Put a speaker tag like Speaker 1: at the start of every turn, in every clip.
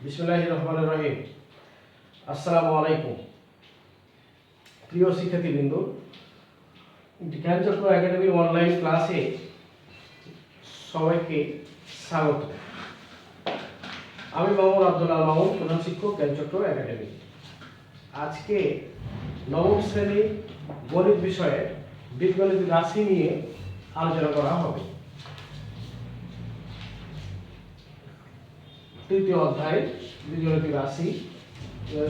Speaker 1: বিসমিল্লাহির রহমানির রহিম। আসসালামু আলাইকুম। প্রিয় শিক্ষার্থীবৃন্দ, জ্ঞানচক্র একাডেমির অনলাইন ক্লাসে সবাইকে স্বাগত। আমি মোহাম্মদ আব্দুল আল মামুন, প্রধান শিক্ষক, জ্ঞানচক্র একাডেমি। আজকে নবম শ্রেণীর গণিত বিষয়ে বীজগণিত রাশি নিয়ে আলোচনা করা হবে। তৃতীয় অধ্যায় বীজগণিত রাশি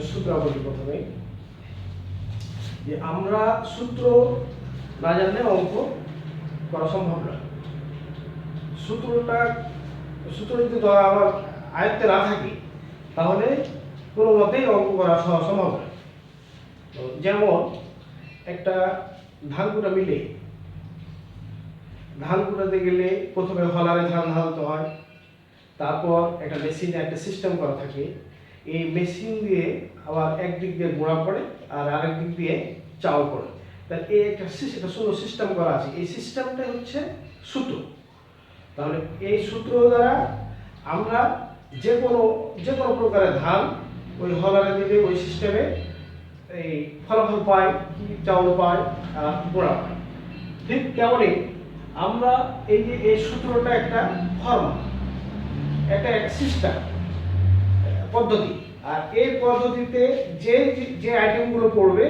Speaker 1: সূত্রাবলী। প্রথমে যে আমরা সূত্র না জানলে অঙ্ক করা সম্ভব না। সূত্র যদি আমার আয়ত্তে না থাকে তাহলে কোনো মতেই অঙ্ক করা সম্ভব না। যেমন একটা ধান কুটা মিলে ধান কুটাতে গেলে প্রথমে হলারে ধান ঢালতে হয়, তারপর একটা মেশিনে একটা সিস্টেম করা থাকে। এই মেশিন দিয়ে আবার একদিক দিয়ে গুঁড়া পড়ে আর আরেক দিক দিয়ে চাউল পড়ে। তাহলে এই একটা সুন্দর সিস্টেম করা আছে। এই সিস্টেমটা হচ্ছে সূত্র। তাহলে এই সূত্র দ্বারা আমরা যে কোনো প্রকারের ধান ওই হলারে দিলে ওই সিস্টেমে এই ফলাফল পাই, কি চাউল পাই আর গুঁড়া পাই। ঠিক তেমনই আমরা এই যে এই সূত্রটা একটা ফর্মা, একটা সিস্টেম পদ্ধতি। আর এই পদ্ধতিতে যে আইটেমগুলো পড়বে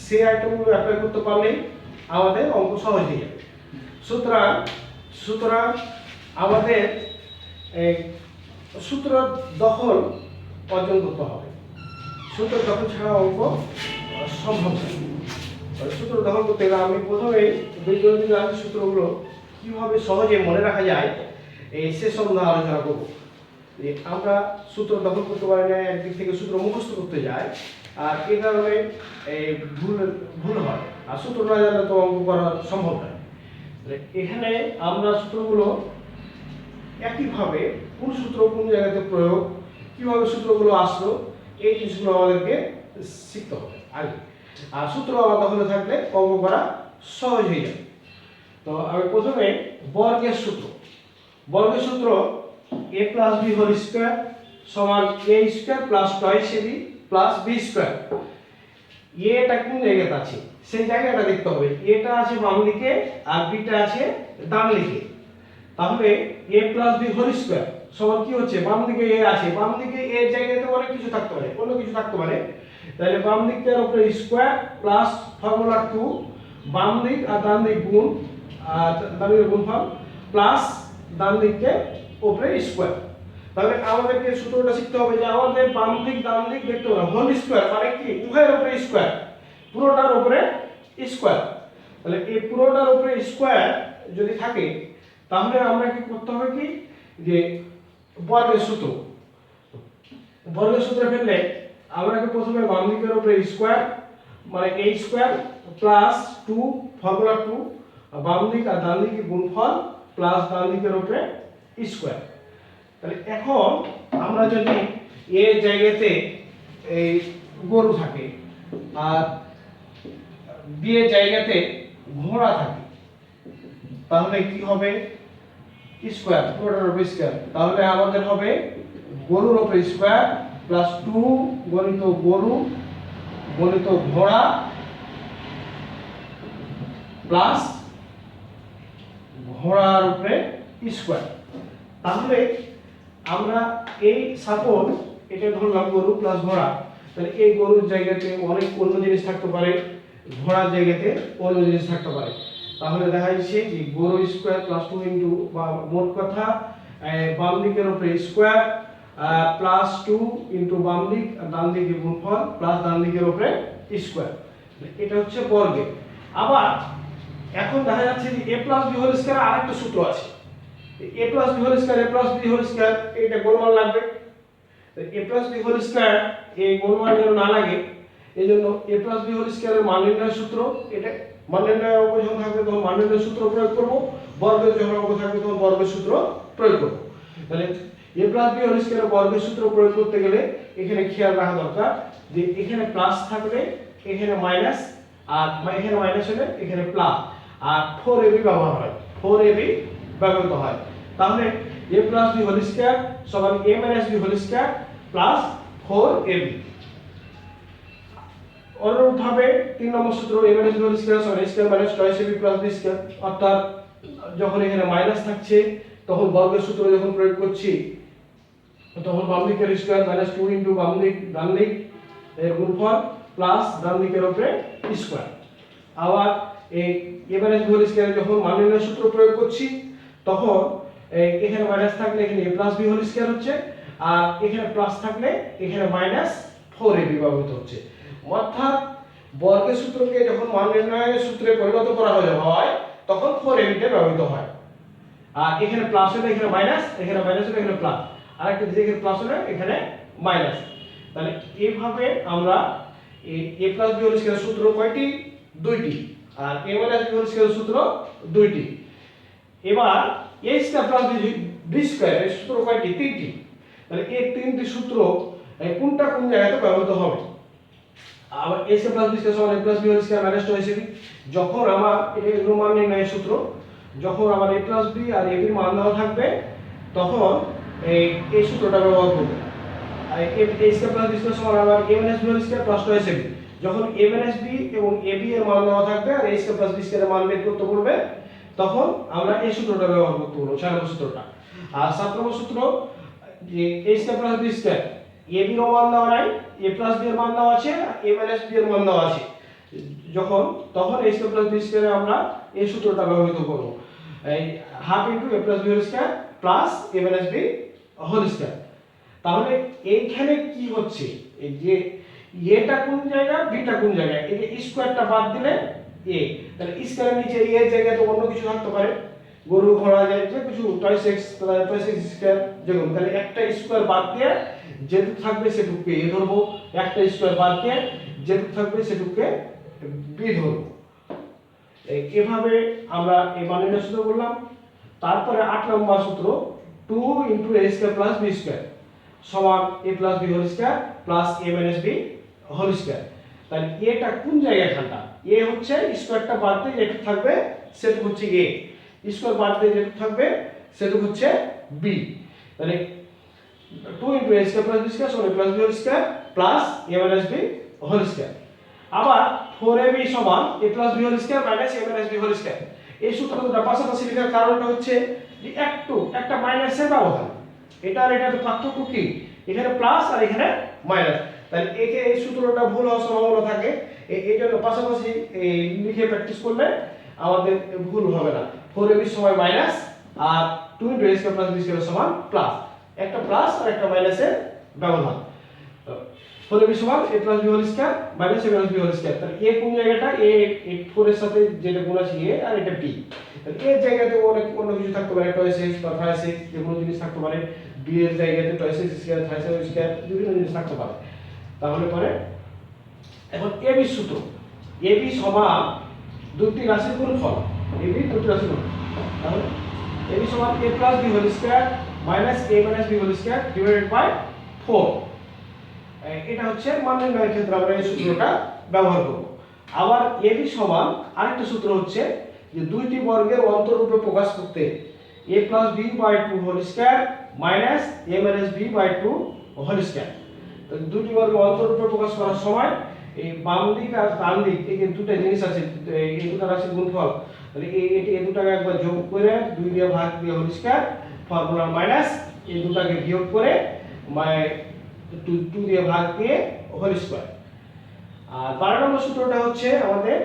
Speaker 1: সেই আইটেমগুলো অ্যাপ্লাই করতে পারলেই আমাদের অঙ্ক সহজ হয়ে যাবে। সুতরাং আমাদের সূত্র দখল অর্জন করতে হবে। সূত্র দখল ছাড়া অঙ্ক সম্ভব নয়। সূত্র দখল করতে গেলে আমি প্রথমে বীজগণিত রাশির সূত্রগুলো কিভাবে সহজে মনে রাখা যায় সে সম্বন্ধে আলোচনা করব। আমরা সূত্র দখল করতে পারি না, একদিক থেকে সূত্র মুখস্থ করতে যাই, আর এই কারণে ভুল হয়। আর সূত্র না জানলে তো অঙ্ক করা সম্ভব নয়। এখানে আমরা সূত্রগুলো একইভাবে কোন সূত্র কোন জায়গাতে প্রয়োগ, কিভাবে সূত্রগুলো আসলো, এই জিনিসগুলো আমাদেরকে শিখতে হবে আগে। আর সূত্র আলাদা হলে থাকলে অঙ্ক করা সহজ হয়ে যাবে। তো আমি প্রথমে বর্গের সূত্র a plus b whole square সমান a square plus twice ab plus b square। এটা কোন জায়গাতে আছে সেই জায়গাটা দেখতে হবে। এটা আছে বাম দিকে আর বিটা আছে ডান দিকে। তাহলে a plus b whole square সমান কি হচ্ছে, বাম দিকে a আছে, বাম দিকে a এর জায়গাতে অনেক কিছু থাকতে পারে, অন্য কিছু থাকতে পারে। তাহলে বাম দিকটার উপরে স্কয়ার প্লাস ফর্মুলা 2 বাম দিক আর ডান দিক গুণ, আর ডান দিকের গুণফল প্লাস ডান দিকে উপরে স্কয়ার। তাহলে আমাদেরকে সূত্রটা শিখতে হবে যে আমাদের বাম দিক ডান দিক দেখতে হবে হোল স্কয়ার মানে কি উভয়ের উপরে স্কয়ার, পুরোটার উপরে স্কয়ার। তাহলে এই পুরোটার উপরে স্কয়ার যদি থাকে তাহলে আমরা কি করতে হবে কি যে বর্গের সূত্র ফেললে আমরা প্রথমে বাম দিকের উপরে স্কয়ার মানে a স্কয়ার প্লাস 2 ফর্মুলা 2 বাম দিক আর ডান দিকের গুণফল প্লাস ডান দিকের উপরে স্কয়ার। তাহলে এখন আমরা যদি এ জায়গাতে এই গরু থাকে আর বি এর জায়গাতে ঘোড়া থাকে তাহলে কি হবে, স্কয়ার পুরোটার উপরে স্কয়ার। তাহলে আমাদের হবে গরুর উপরে স্কয়ার প্লাস 2 গণিত গরু গণিত ঘোড়া প্লাস ঘোড়ার উপরে স্কয়ার। তাহলে আমরা এই সাপোজ এটা ধরলাম গরু প্লাস ঘোড়া। তাহলে এই গরুর জায়গাতে অনেক অন্য জিনিস থাকতে পারে, ঘোড়ার জায়গাতে অন্য জিনিস থাকতে পারে। তাহলে দেখা যাচ্ছে যে গরু স্কয়ার প্লাস 2 ইনটু বা মোট কথা বাম দিকের উপরে স্কয়ার প্লাস 2 ইনটু বাম দিক আর ডান দিকের গুণফল প্লাস ডান দিকের উপরে স্কয়ার। এটা হচ্ছে বর্গের। আবার এখন দেখা যাচ্ছে যে a plus b whole square আরেকটা সূত্র আছে। a plus b whole square এটা গোলমাল লাগবে। a plus b whole square এই গোলমাল যেন না লাগে এইজন্য a প্লাস b হোল স্কয়ারের মান নির্ণয়ের সূত্র, এটা মান নির্ণয়ের অঙ্ক যখন থাকবে তখন মান নির্ণয়ের সূত্র প্রয়োগ করব, বর্গের যখন অঙ্ক থাকবে তখন বর্গের সূত্র প্রয়োগ করব। তাহলে a প্লাস b হোল স্কয়ারের বর্গের সূত্র প্রয়োগ করতে গেলে এখানে খেয়াল রাখা দরকার যে এখানে প্লাস থাকলে এখানে মাইনাস, আর এখানে মাইনাস হলে এখানে প্লাস, আর 4ab ব্যবহৃত হয়। তাহলে a plus b whole square সমান a minus b whole square plus 4ab। অনুরূপভাবে 3 নম্বর সূত্র a minus b whole square সমান a square minus 2ab plus b square, অর্থাৎ যখন এখানে মাইনাস থাকছে তখন বর্গের সূত্র যখন প্রয়োগ করছি তখন বাম দিকের স্কয়ার মাইনাস 2 ইনটু ডান দিক এর গুণফল প্লাস ডান দিকের উপরে স্কয়ার। আবার এই a minus b whole square যখন মান নির্ণয়ের সূত্র প্রয়োগ করছি তখন এখানে মাইনাস থাকলে এখানে a plus b whole square হচ্ছে, আর এখানে প্লাস থাকলে এখানে মাইনাস 4ab ব্যবহৃত হচ্ছে। অর্থাৎ বর্গের সূত্রকে যখন মান নির্ণয়ের সূত্রে পরিণত করা হয় তখন 4ab টা ব্যবহৃত হয়। আর এখানে প্লাস হলে এখানে মাইনাস, এখানে মাইনাস হলে এখানে প্লাস, আর একটা দিকে এখানে প্লাস হলে এখানে মাইনাস। তাহলে এইভাবে আমরা এই a plus b whole square সূত্র কয়টি? দুইটি। আর a minus b whole square সূত্র দুইটি। এবার a square plus b square এর সূত্র কয়টি? তিনটি। তাহলে এই তিনটি সূত্র কোনটা কোন জায়গাতে ব্যবহৃত হবে? আবার a square plus b square সমান a plus b whole square minus 2ac। যখন আমার এটা মান নির্ণয়ের সূত্র, যখন আমার a প্লাস b আর ab এর মান দেওয়া থাকবে তখন এই সূত্রটা ব্যবহার করব। আর a square plus b square সমান আবার a minus b whole square plus 2ac। যখন a মাইনাস b এবং ab এর মান দেওয়া থাকবে আর a square plus b square এর মান বের করতে বলবে তখন আমরা এই সূত্রটা ব্যবহার করতে বলবো, 6 নম্বর সূত্রটা। আর 7 নম্বর সূত্র যে a square plus b square ab এর মান দেওয়া নাই, a প্লাস b এর মান দেওয়া আছে, a মাইনাস b এর মান দেওয়া আছে, তখন a স্কয়ার প্লাস b স্কয়ারে আমরা এই সূত্রটা ব্যবহৃত করব, এই half into a plus b whole square plus a minus b whole square. তাহলে এইখানে কি হচ্ছে, এই যে এটা কোন জায়গা বিটা কোন জায়গা, এই যে স্কয়ারটা বাদ দিলে a, তাহলে স্কয়ারের নিচে a এর জায়গায় তো অন্য কিছু থাকতে পারে, গরু ঘোড়া যায় যে কিছু টয়েস এক্স স্কয়ার যেগুলো, তাহলে একটা স্কয়ার বাদ দিয়ে যেটুকু থাকবে সেটুকুকে a ধরবো, একটা স্কয়ার বাদ দিয়ে যেটুকু থাকবে সেটুকুকে b ধরবো। এভাবে আমরা এই মান নির্ণয় সূত্র করলাম। তারপরে 8 নম্বর সূত্র 2 into a square plus b square সমান a plus b whole square plus a minus b whole square. তাহলে এটা কোন জায়গায় খানটা? a হচ্ছে স্কয়ারটা বাদ দিয়ে যেটুকু থাকবে সেটুকু হচ্ছে a, স্কয়ার বাদ দিয়ে যেটুকু থাকবে সেটুকু হচ্ছে b। তাহলে 2 into a square plus b square সমান a plus b whole square plus a minus b whole square. আবার 4ab সমান a plus b whole square minus a minus b whole square. এই সূত্রটা পাশাপাশি লেখার কারণটা হচ্ছে যে একটা মাইনাসের ব্যবধান, এটা আর এটা তো পার্থক্য কি, এখানে প্লাস আর এখানে মাইনাস। তাহলে এই সূত্রটা ভুল হওয়ার সম্ভাবনা থাকে, এই জন্য পাশাপাশি লিখে প্র্যাকটিস করলে আমাদের ভুল হবে না। 4ab সমান মাইনাস আর 2 into a square plus b square সমান প্লাস, একটা প্লাস আর একটা মাইনাসের ব্যবধান। 4ab সমান a plus b whole square minus a minus b whole square. তাহলে a কোন জায়গাটা, a 4 এর সাথে যেটা গুণ আছে a আর এটা b, তাহলে a এর জায়গাতে অন্য কিছু থাকতে পারে, টয়েস এক্স বা থ্রাইস এক্স যে কোনো জিনিস থাকতে পারে, b এর জায়গাতে twice x square thrice x square বিভিন্ন জিনিস থাকতে পারে। তাহলে পরে এখন ab সূত্র, ab সমান দুটি রাশির গুণফল, ab দুটি রাশির গুণফল। তাহলে ab সমান a plus b whole square minus a minus b whole square divided by 4। এটা হচ্ছে মান নির্ণয়ের ক্ষেত্রে আমরা এই সূত্রটা ব্যবহার করব। আবার ab সমান আরেকটা সূত্র হচ্ছে যে দুইটি বর্গের অন্তররূপে প্রকাশ করতে a plus b by 2 whole square minus a minus b by 2 whole square. তো দুইটি বর্গের অন্তররূপে প্রকাশ করার সময় এই বাম দিক আর ডান দিক এই দুটো জিনিস আছে, এই দুটো রাশির গুণফল, তাহলে এই দুটাকে একবার যোগ করে 2 দিয়ে ভাগ দিয়ে হোল স্কয়ার ফর্মুলা মাইনাস এই দুটাকে বিয়োগ করে 2 দিয়ে ভাগ দিয়ে হোল স্কয়ার। আর 12 নম্বর সূত্রটা হচ্ছে আমাদের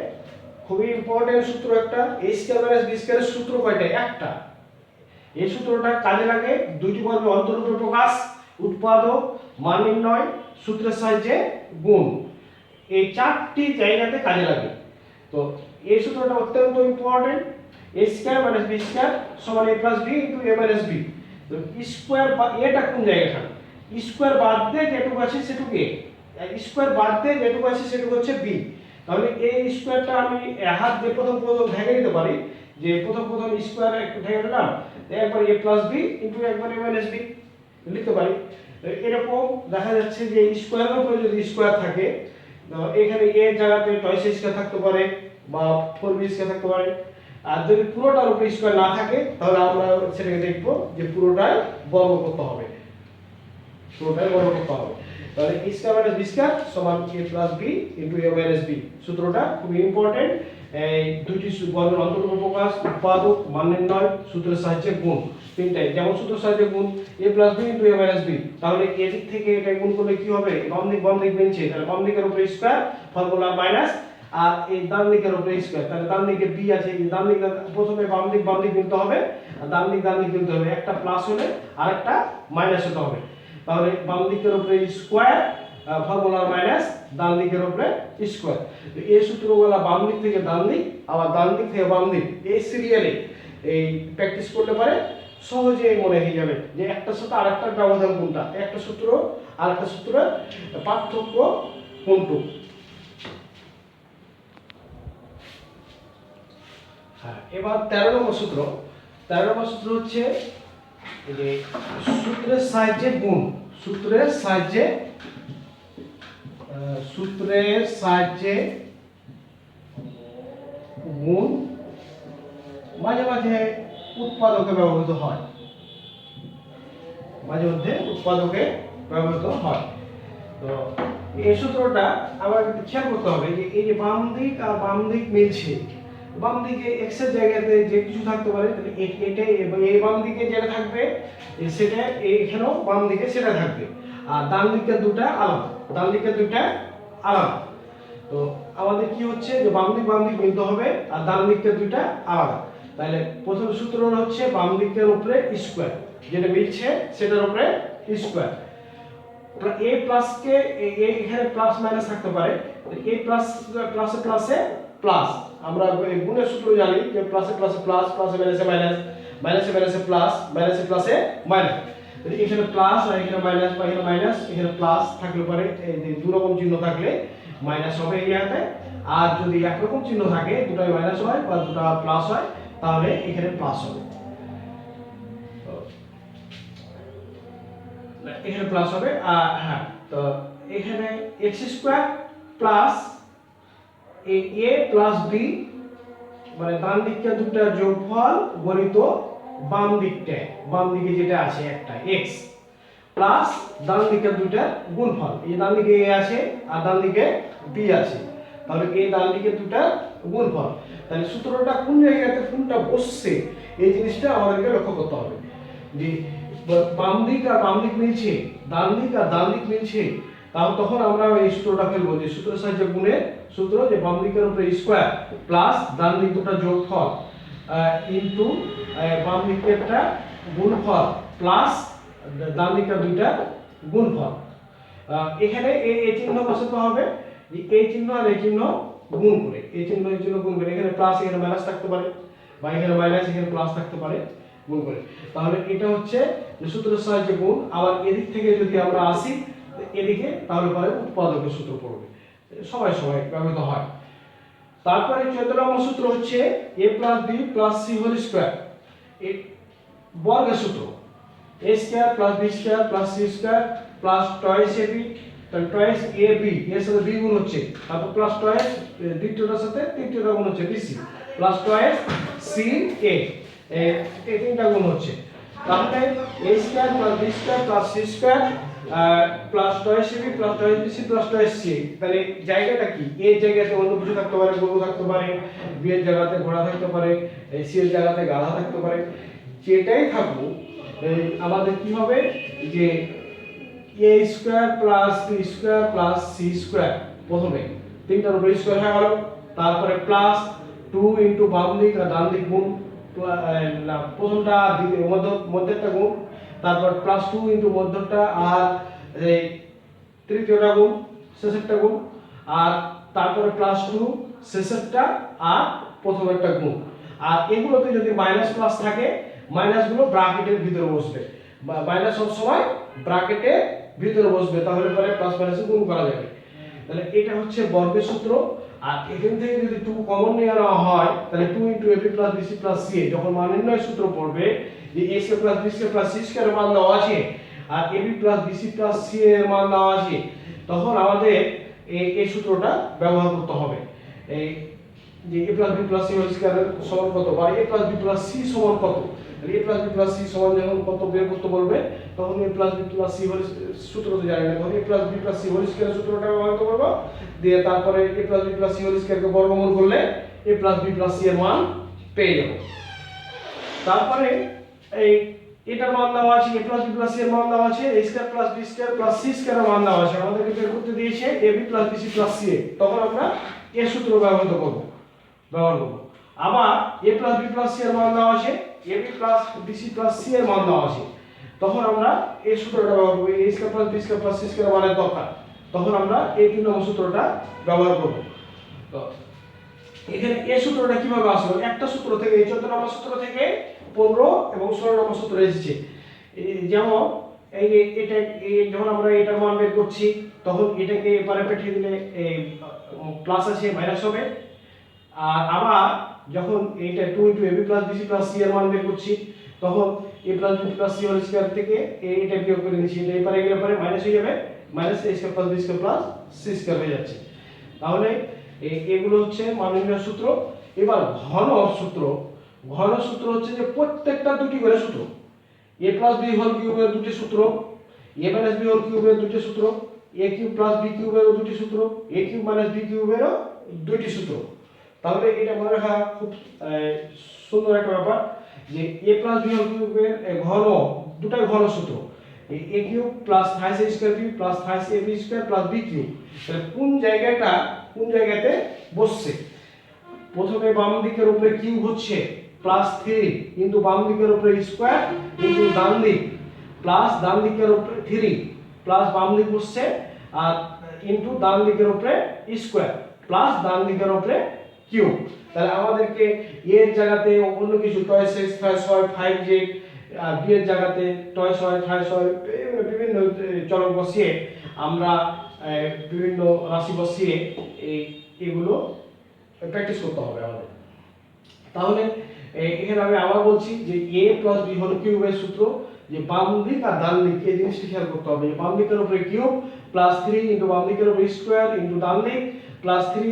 Speaker 1: খুবই ইম্পর্টেন্ট সূত্র একটা, a স্কয়ার মাইনাস b স্কয়ারের সূত্র কয়টা? একটা। এই সূত্রটা কাজে লাগে দুইটি বর্গের অন্তররূপে প্রকাশ, উৎপাদক, মান নির্ণয়, সূত্রের সাহায্যে গুণ, এই চারটি জায়গাতে কাজে লাগে। তো এই সূত্রটা অত্যন্ত important, a square minus b square সমান a plus b into a minus b। তো স্কয়ার বা এটা কোন জায়গাটা, স্কয়ার বাদ দিয়ে যেটুকু আছে সেটুকু a, স্কয়ার বাদ দিয়ে যেটুকু আছে সেটুকু হচ্ছে b। তাহলে এই স্কয়ারটা আমি হাত দিয়ে প্রথম ভেঙে নিতে পারি, যে প্রথম স্কয়ার একটু ভেঙে দিলাম, একবার a প্লাস b ইনটু একবার a মাইনাস b লিখতে পারি। এরকম দেখা যাচ্ছে যে স্কয়ারের উপরে যদি স্কয়ার থাকে এখানে a এর জায়গাতে টয়েস স্কয়ার থাকতে পারে বা 4b স্কয়ার থাকতে পারে। আর যদি পুরোটার উপরে স্কয়ার না থাকে তাহলে আমরা সেটাকে দেখব যে পুরোটাই বর্গ করতে হবে। পুরোটাই বর্গ করতে হবে। তাহলে a square minus b square সমান a plus b into a minus b। সূত্রটা খুবই ইম্পর্টেন্ট। এই দুটি বর্গের অন্তর্গত প্রকাশ, উৎপাদক, মান নির্ণয়, সূত্রের সাহায্যে গুণ, তিনটাই। যেমন সূত্রের সাহায্যে গুণ a plus b into a minus b, তাহলে এদিক থেকে এটা গুণ করলে কি হবে, বাম দিক মিলছে, তাহলে বাম দিকের উপরে স্কয়ার ফর্মুলা মাইনাস, আর এই ডান দিকের উপরে স্কয়ার, তাহলে ডান দিকে b আছে, এই ডান দিকে প্রথমে বাম দিক মিলতে হবে, আর ডান দিক মিলতে হবে, একটা প্লাস হলে আরেকটা মাইনাস হতে হবে। তাহলে বাম দিকের উপরে স্কয়ার ফর্মুলা মাইনাস, ডান দিকের উপরে স্কয়ার। এই সূত্রগুলো বাম দিক থেকে ডান দিক, আবার ডান দিক থেকে বাম দিক, এই সিরিয়ালে এই প্র্যাকটিস করলে পরে সহজেই মনে হয়ে যাবে যে একটা সাথে আরেকটার ব্যবধান কোনটা, একটা সূত্র আরেকটা সূত্রের পার্থক্য কোনটুকু। হ্যাঁ, এবার 13 নম্বর সূত্র। 13 নম্বর সূত্র হচ্ছে যে সূত্রের সাহায্যে গুণ, সূত্রের সাহায্যে গুণ মাঝে মাঝে উৎপাদকে ব্যবহৃত হয়, মাঝে মধ্যে উৎপাদকে ব্যবহৃত হয়। তো এই সূত্রটা আবার খেয়াল করতে হবে যে এই যে বাম দিক আর বাম দিক মিলছে, বাম দিকে x এর জায়গাতে যে কিছু থাকতে পারে, তাহলে এটাই এই বাম দিকে যেটা থাকবে সেটা এখানেও বাম দিকে সেটা থাকবে, আর ডান দিকে দুটো আলাদা, ডান দিকে দুটো আলাদা। তো আমাদের কি হচ্ছে যে বাম দিক মিলতে হবে, আর ডান দিকে দুটো আলাদা। তাহলে প্রথম সূত্র হচ্ছে বাম দিকের উপরে স্কয়ার, যেটা মিলছে সেটার উপরে স্কয়ার। a প্লাস কে এখানে প্লাস মাইনাস থাকতে পারে, a প্লাস প্লাসে প্লাসে প্লাস, আমরা গুণের সূত্র জানি যে প্লাসে প্লাসে প্লাস, প্লাসে মাইনাসে মাইনাস, মাইনাসে মাইনাসে প্লাস, মাইনাসে প্লাসে মাইনাস। এখানে প্লাস আর এখানে মাইনাস, বা এখানে মাইনাস এখানে প্লাস থাকলে পরে এই দুই রকম চিহ্ন থাকলে মাইনাস হবে এই জায়গাতে, আর যদি একরকম চিহ্ন থাকে, দুটোই মাইনাস হয় বা দুটো প্লাস হয়, তাহলে এখানে প্লাস হবে, এখানে প্লাস হবে। হ্যাঁ, তো এখানে x square plus a plus b, মানে ডান দিকটা দুটো যোগফল গণিত বাম দিকে যেটা আছে একটা x, প্লাস ডান দিকে দুটো গুণফল, এই ডান দিকে a আছে আর ডান দিকে b আছে, তাহলে এই ডান দিকে দুটো গুণফল। তাহলে সূত্রটা কোন জায়গাতে কোনটা বসছে এই জিনিসটা আমাদেরকে লক্ষ্য করতে হবে, যে বাম দিক আর বাম দিক মিলছে, ডান দিক আর ডান দিক মিলছে, তাহলে তখন আমরা এই সূত্রটা ফেলবো যে সূত্রের সাহায্যে গুণের সূত্র, যে বাম দিকের উপরে স্কয়ার প্লাস ডান দিক দুটো যোগফল ইনটু বাম দিকেরটা গুণফল প্লাস ডান দিকের দুইটা গুণফল। এখানে এই চিহ্ন বসাতে হবে, যে এই চিহ্ন আর এই চিহ্ন গুণ করে, এই চিহ্ন গুণ করে, এখানে প্লাস এখানে মাইনাস থাকতে পারে, বা এখানে মাইনাস এখানে প্লাস থাকতে পারে, গুণ করে। তাহলে এটা হচ্ছে সূত্রের সাহায্যে গুণ। আবার এদিক থেকে যদি আমরা আসি এদিকে, তাহলে পরে উৎপাদকের সূত্র পড়বে, সবাই ব্যবহৃত হয়। তারপরে 14 নম্বর সূত্র হচ্ছে a plus b plus c whole square, এই বর্গের সূত্র, a square plus b square plus c square plus twice ab, তাহলে টয়েস ab এর সাথে b গুণ হচ্ছে, তারপর প্লাস টয়েস দ্বিতীয়টার সাথে তৃতীয়টা গুণ হচ্ছে bc, plus toys c a, এই তিনটা গুণ হচ্ছে। তাহলে a square plus b square plus c square plus twice ab plus toys bc plus toys c। তাহলে জায়গাটা কি, এর জায়গাতে অন্য কিছু থাকতে পারে, গরু থাকতে পারে, b এর জায়গাতে ঘোড়া থাকতে পারে, c এর জায়গাতে গাধা থাকতে পারে, যেটাই থাকুক আমাদের কি হবে, যে a square plus b square plus c square, প্রথমে তিনটার উপরে স্কয়ার হয়ে গেল, তারপরে প্লাস 2 ইনটু বাম দিক আর ডান দিক গুণ, প্রথমটা মধ্যেরটা গুণ, তারপর প্লাস 2 ইনটু মধ্যটা আর এই তৃতীয়টা গুণ, শেষেরটা গুণ, আর তারপরে প্লাস 2 শেষেরটা আর প্রথমেরটা গুণ। আর এগুলোতে যদি মাইনাস প্লাস থাকে, মাইনাসগুলো ব্র্যাকেটের ভিতরে বসবে, মাইনাস সব সময় ব্র্যাকেটের ভিতরে বসবে, তাহলে পরে প্লাস মাইনাসে গুণ করা যাবে। তাহলে এটা হচ্ছে বর্গের সূত্র। আর এখান থেকে যদি 2 কমন নিয়ে নেওয়া হয়, তাহলে 2 into ab plus bc plus c, যখন মান নির্ণয় সূত্র পড়বে যে a square plus b square plus c square এর মান দেওয়া আছে, আর ab plus bc plus c এর মান দেওয়া আছে, তখন আমাদের এই সূত্রটা ব্যবহার করতে হবে। এই যে a plus b plus c whole square সমান কত, বা a plus b plus c সমান কত, তাহলে a plus B plus c সমান যখন কত বের করতে বলবে তখন a plus B plus c whole সূত্র তো জানি না, তখন a plus B plus c whole square সূত্রটা ব্যবহার করব, দিয়ে তারপরে a plus B plus c whole স্কয়ারকে বর্গমূল করলে a plus B plus C এর মান পেয়ে যাব। তারপরে এই এটার মান দেওয়া আছে, a plus B plus C এর মান দেওয়া আছে, a square plus B square plus C square এর মান দেওয়া আছে, আমাদেরকে বের করতে দিয়েছে ab plus bc plus ca, তখন আমরা এর সূত্র ব্যবহার করব। আবার a plus B plus C এর মান দেওয়া আছে, ab plus bc plus c এর মান দেওয়া আছে, তখন আমরা এই সূত্রটা ব্যবহার করব, a square plus B square plus C square মানের দরকার, তখন আমরা এই 3 নম্বর সূত্রটা ব্যবহার করব। তো এখানে এই সূত্রটা কিভাবে আসলো, একটা সূত্র থেকে, এই 14 নম্বর সূত্র থেকে 15 এবং 16 নম্বর সূত্র এসেছে। যেমন এই এটা যখন আমরা এটার মান বের করছি তখন এটাকে এপারে পাঠিয়ে দিলে প্লাস আছে মাইনাস হবে, আর আবার যখন এইটা 2 * ab + bc + c এর মান বের করছি তখন a + b + c whole square থেকে এটা বিয়োগ করে নিচ্ছি, এটা এপারে গেলে পরে মাইনাস হয়ে যাবে, minus a square + b square + c square হয়ে যাচ্ছে। তাহলে এগুলো হচ্ছে মান নির্ণয়ের সূত্র। এবার ঘন সূত্র, ঘন সূত্র হচ্ছে যে প্রত্যেকটা দুটি করে সূত্র, a + b হোল কিউবের দুটি সূত্র, a - b হোল কিউবের দুটি সূত্র, a কিউব + b কিউবেরও দুটি সূত্র, a কিউব - b কিউবেরও দুটি সূত্র। তাহলে এটা মনে রাখা খুব সুন্দর একটা ব্যাপার যে a + b হোল কিউবের ঘন, দুটাই ঘন সূত্র, a cube + 28a square cube + 28ab square + b cube. তাহলে কোন জায়গাতে বসছে, প্রথমে বাম দিকের উপরে কিউব হচ্ছে +3 কিন্তু বাম দিকের উপরে স্কয়ার কিন্তু ডান দিক প্লাস ডান দিকের উপরে 3 প্লাস বাম দিক বসছে আর ইনটু ডান দিকের উপরে স্কয়ার প্লাস ডান দিকের উপরে কিউব। তাহলে আমাদেরকে a এর জায়গাতে অন্য কিছু টয় 6 6 5 z আর b এর জায়গাতে টয় 6 6 বিভিন্ন চলক বসিয়ে আমরা বিভিন্ন রাশি বসিয়ে এগুলো প্র্যাকটিস করতে হবে আমাদের। তাহলে এখানে আমি আবার বলছি যে a + b হোল কিউবের সূত্র, যে বাম দিক আর ডান দিক এই জিনিসটা খেয়াল করতে হবে, বাম দিকের উপরে কিউব +3 ইনটু বাম দিকের উপরে স্কয়ার ইনটু ডান দিক +3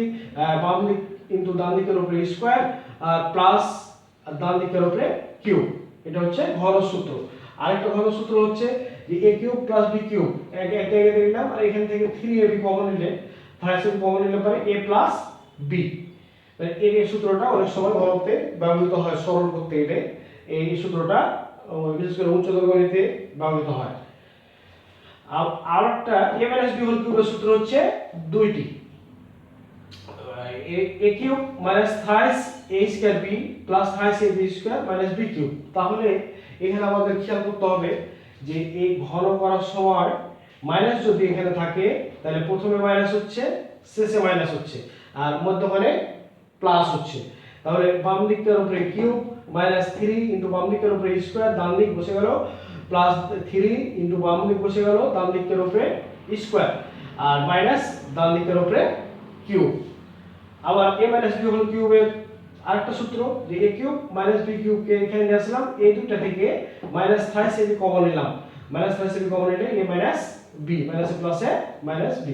Speaker 1: বাম দিক ইনটু ডান দিকের উপরে স্কয়ার আর প্লাস ডান দিকের উপরে কিউব। এটা হচ্ছে ঘন সূত্র। আরেকটা ঘন সূত্র হচ্ছে যে a কিউব + b কিউব, একটা জায়গায় দিলাম আর এখান থেকে 3ab কমন নিলে, 3ab কমন নিলে পরে a + b। এই সূত্রটা অনেক সময় ঘনতে ব্যবহৃত হয়, সরল করতে গেলে এই সূত্রটা বিশেষ করে উচ্চতর গণিতে ব্যবহৃত হয়। আর একটা a - b হোল কিউবের সূত্র হচ্ছে দুইটি, a cube - 28a square b + 28ab square - b cube. তাহলে এখানে আমাদের খেয়াল করতে হবে যে এই ঘন করার সময় মাইনাস যদি এখানে থাকে তাহলে প্রথমে মাইনাস হচ্ছে শেষে মাইনাস হচ্ছে আর মধ্যখানে প্লাস হচ্ছে। তাহলে বাম দিকের উপরে কিউব -3 ইনটু বাম দিকের উপরে স্কয়ার, ডান দিক বসে গেল +3 ইনটু বাম দিক বসে গেল ডান দিকের উপরে স্কয়ার আর মাইনাস ডান দিকের উপরে কিউব। আবার a - b হোল কিউবের আরেকটা সূত্র যে a কিউব - b কিউব কে এখানে নিয়ে আসলাম, এই দুটো থেকে -3ab কমন নিলাম, -3ab কমন নিলে a - b মাইনাসে প্লাসে -b।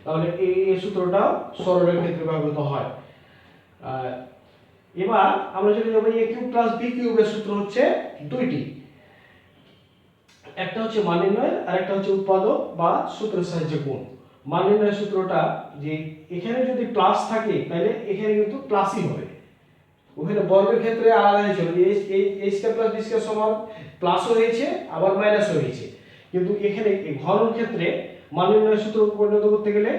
Speaker 1: তাহলে এই সূত্রটাও সরলের ক্ষেত্রে ব্যবহৃত হয়। এবার আমরা চলে যাব a কিউব + b কিউবের সূত্র হচ্ছে দুইটি, একটা হচ্ছে মান নির্ণয়ের আর একটা হচ্ছে উৎপাদক বা সূত্রের সাহায্যে গুণ। মান নির্ণয়ের সূত্রটা যে এখানে যদি প্লাস থাকে তাহলে এখানে কিন্তু প্লাসই হবে, ওখানে বর্গের ক্ষেত্রে আলাদা হয়েছিল যে a স্কয়ার + b স্কয়ার সমান প্লাসও হয়েছে আবার মাইনাসও হয়েছে, কিন্তু এখানে এই ঘনর ক্ষেত্রে মান নির্ণয়ের সূত্র পরিণত করতে গেলে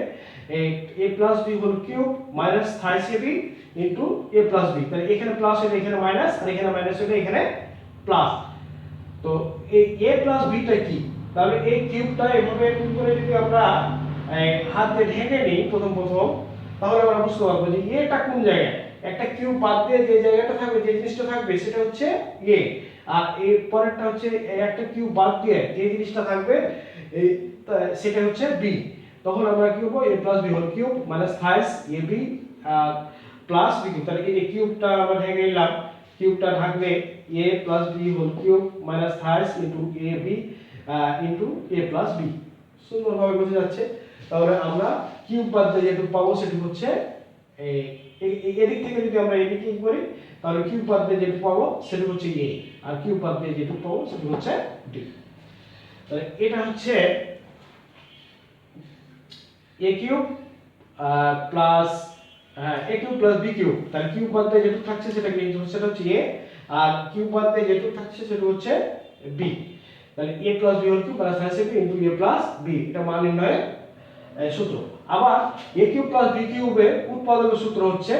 Speaker 1: a + b whole cube -3ab into a + b, তাহলে এখানে প্লাস হলে এখানে মাইনাস আর এখানে মাইনাস হলে এখানে প্লাস। তো এই a + b টা কি, তাহলে এই কিউবটা এভাবে টুক করে যদি আমরা হাত দিয়ে ঢেকে নিই প্রথম তাহলে আমরা বুঝতে পারবো যে এটা কোন জায়গায়, একটা কিউব বাদ দিয়ে যে জায়গাটা থাকবে যে জিনিসটা থাকবে সেটা হচ্ছে a, আর এর পরেরটা হচ্ছে একটা কিউব বাদ দিয়ে যে জিনিসটা থাকবে এই সেটা হচ্ছে b। তখন আমরা কি করব a + b whole cube -3ab plus b cube, তাহলে এই যে কিউবটা আমরা ঢেকে নিলাম, কিউবটা ঢাকলে a + b whole cube -3 into ab into a + b, সুন্দরভাবে বোঝা যাচ্ছে। তাহলে আমরা কিউব বাদ দিয়ে যেটুকু পাবো সেটুকু হচ্ছে এই এদিক থেকে যদি আমরা এদিকে করি তাহলে কিউব বাদ দিয়ে যেটুকু পাবো সেটা হচ্ছে এ, আর কিউব বাদ দিয়ে যেটুকু পাবো সেটা হচ্ছে ডি। তাহলে এটা হচ্ছে এ কিউব প্লাস এ কিউব প্লাস বি কিউব। তাহলে কিউব বাদ দিয়ে যেটুকু থাকছে সেটা হচ্ছে এ, আর কিউব বাদ দিয়ে যেটুকু থাকছে সেটা হচ্ছে বি। তাহলে a plus b whole cube plus 5ab into a plus b, এটা মান নির্ণয়ের সূত্র। আবার a কিউব প্লাস b কিউবের উৎপাদকের সূত্র হচ্ছে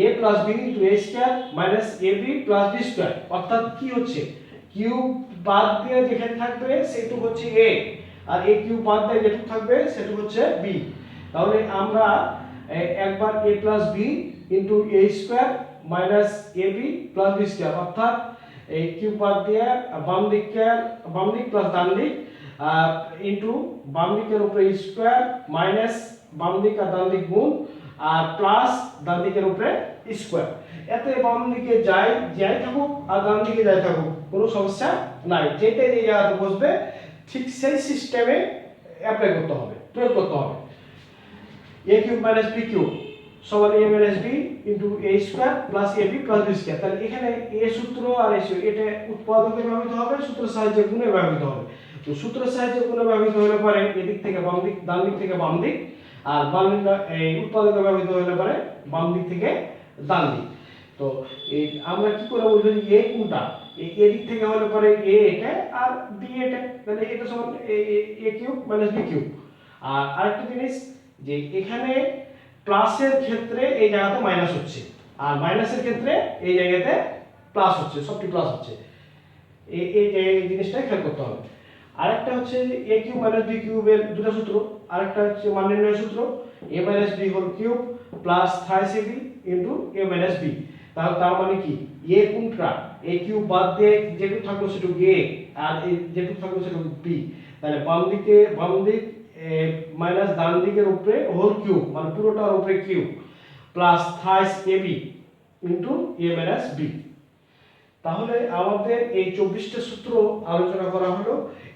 Speaker 1: a plus b into a square minus ab plus b square. অর্থাৎ কি হচ্ছে, কিউব বাদ দিয়ে যেখানে থাকবে সেটা হচ্ছে a, আর a কিউব বাদ দিয়ে যেটুকু থাকবে সেটা হচ্ছে b। তাহলে আমরা একবার a plus b into a square minus ab plus b square, অর্থাৎ এই কিউব বাদ দিয়ে বাম দিক প্লাস ডান দিক ইনটু বাম দিকের উপরে স্কয়ার মাইনাস বাম দিক আর ডান দিক গুণ আর প্লাস ডান দিকের উপরে স্কয়ার। এতে বাম দিকে যাই থাকুক আর ডান দিকে যাই থাকুক কোনো সমস্যা নাই, যেটা যে জায়গাতে বসবে ঠিক সেই সিস্টেমে অ্যাপ্লাই করতে হবে, প্রয়োগ করতে হবে। a cube minus b cube সমান a minus b into a square plus ab plus b square. তাহলে এখানে a সূত্র আর a এটা উৎপাদকে ব্যবহৃত হবে, সূত্রের সাহায্যে গুণে ব্যবহৃত হবে। তো সূত্রের সাহায্যে গুণে ব্যবহৃত হলে পরে এদিক থেকে বাম দিক, ডান দিক থেকে বাম দিক, আর এই উৎপাদকে ব্যবহৃত হলে পরে বাম দিক থেকে ডান দিক। তো এই আমরা কি করে বলবো যে a কোনটা, এই এদিক থেকে হলে পরে a এটা আর b এটা, তাহলে এটা সমান a cube minus b cube. আর আরেকটা জিনিস যে এখানে প্লাসের ক্ষেত্রে এই জায়গাতে মাইনাস হচ্ছে, আর মাইনাসের ক্ষেত্রে এই জায়গাতে প্লাস হচ্ছে, সবটি প্লাস হচ্ছে। এই জিনিসটা খেয়াল করতে হবে। আরেকটা হচ্ছে a কিউব মাইনাস b কিউবের দুটো সূত্র, আরেকটা হচ্ছে মান নির্ণয়ের সূত্র a minus b whole cube plus 5ab into a minus b। তাহলে তার মানে কি a কোনটা, a কিউব বাদ দিয়ে যেটুকু থাকলো সেটুকু a, আর যেটুকু থাকলো সেটুকু b। তাহলে বাম দিক মাইনাস ডান দিকের উপরে হোল কিউব মানে পুরোটার উপরে cube plus 5ab into a minus b। তাহলে আমাদের এই 24টা সূত্র আলোচনা করা হলো।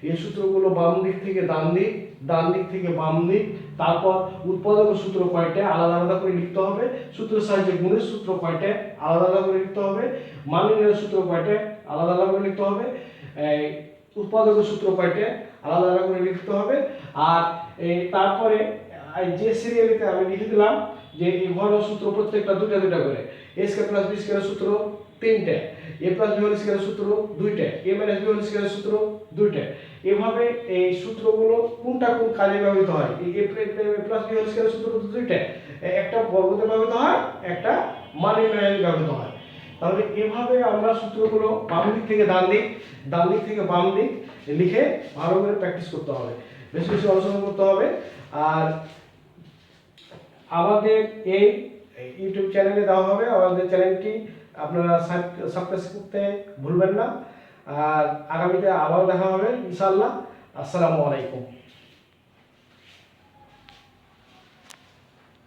Speaker 1: এই সূত্রগুলো বাম দিক থেকে ডান দিক, ডান দিক থেকে বাম দিক, তারপর উৎপাদকের সূত্র কয়টা আলাদা আলাদা করে লিখতে হবে, সূত্রের সাহায্যে গুণের সূত্র কয়টা আলাদা আলাদা করে লিখতে হবে, মান নির্ণয়ের সূত্র কয়টা আলাদা আলাদা করে লিখতে হবে, উৎপাদকের সূত্র কয়টা আলাদা আলাদা করে লিখতে হবে। আর তারপরে যে সিরিয়ালিতে আমি লিখে দিলাম যে এই ঘন সূত্র প্রত্যেকটা দুটা দুটা করে, a স্কয়ার প্লাস b স্কয়ারের সূত্র তিনটে, a প্লাস b হোল স্কয়ারের সূত্র দুইটা, a মাইনাস b হোল স্কয়ারের সূত্র দুইটা। এভাবে এই সূত্রগুলো কোনটা কোন কাজে ব্যবহৃত হয়, এই a প্লাস b হোল স্কয়ারের সূত্র দুইটা, একটা বর্গতে ব্যবহৃত হয়, একটা মান নির্ণয়ে ব্যবহৃত হয়। তাহলে এভাবে আমরা সূত্রগুলো বাম দিক থেকে ডান দিক, ডান দিক থেকে বাম দিক লিখে ভালো করে প্র্যাকটিস করতে হবে, বেশি বেশি অনুশীলন করতে হবে। আর আমাদের এই ইউটিউব চ্যানেলে দেওয়া হবে, আমাদের চ্যানেলটি আপনারা সাবস্ক্রাইব করতে ভুলবেন না। আর আগামীতে আবার দেখা হবে ইনশাআল্লাহ। আসসালামু আলাইকুম।